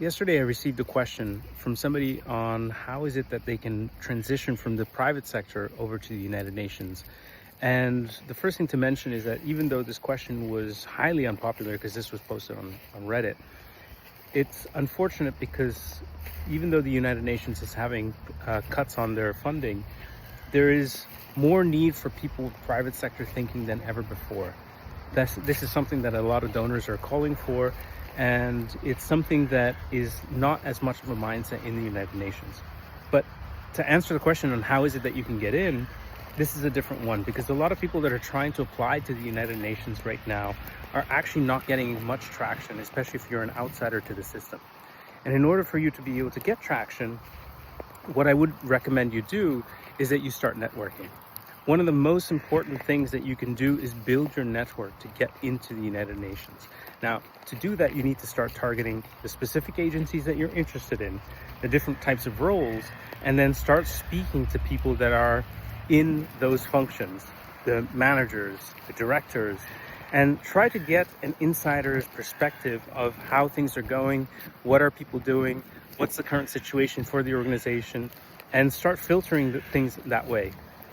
Yesterday, I received a question from somebody on how is it that they can transition from the private sector over to the United Nations. And the first thing to mention is that even though this question was highly unpopular because this was posted on Reddit, it's unfortunate because even though the United Nations is having cuts on their funding, there is more need for people with private sector thinking than ever before. This is something that a lot of donors are calling for, and it's something that is not as much of a mindset in the United Nations. But to answer the question on how is it that you can get in, this is a different one, because a lot of people that are trying to apply to the United Nations right now are actually not getting much traction, especially if you're an outsider to the system. And in order for you to be able to get traction, what I would recommend you do is that you start networking. One of the most important things that you can do is build your network to get into the United Nations. Now, to do that, you need to start targeting the specific agencies that you're interested in, the different types of roles, and then start speaking to people that are in those functions, the managers, the directors, and try to get an insider's perspective of how things are going, what are people doing, what's the current situation for the organization, and start filtering the things that way.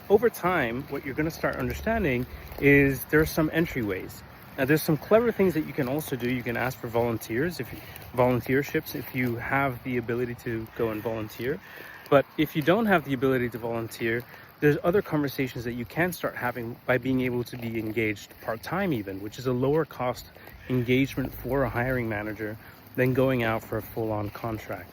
Over time, what you're going to start understanding is there's some entryways. Now, there's some clever things that you can also do. You can ask for volunteerships if you have the ability to go and volunteer. But if you don't have the ability to volunteer, there's other conversations that you can start having by being able to be engaged part-time even, which is a lower cost engagement for a hiring manager than going out for a full-on contract.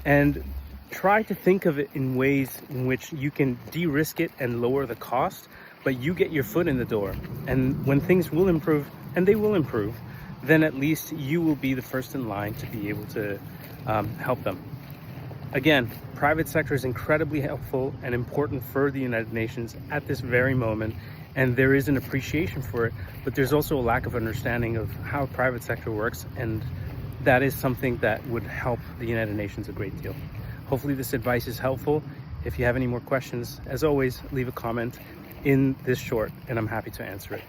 And try to think of it in ways in which you can de-risk it and lower the cost, but you get your foot in the door. And when things will improve, and they will improve, then at least you will be the first in line to be able to help them. Again, private sector is incredibly helpful and important for the United Nations at this very moment, and there is an appreciation for it, but there's also a lack of understanding of how private sector works, and that is something that would help the United Nations a great deal. Hopefully this advice is helpful. If you have any more questions, as always, leave a comment in this short and I'm happy to answer it.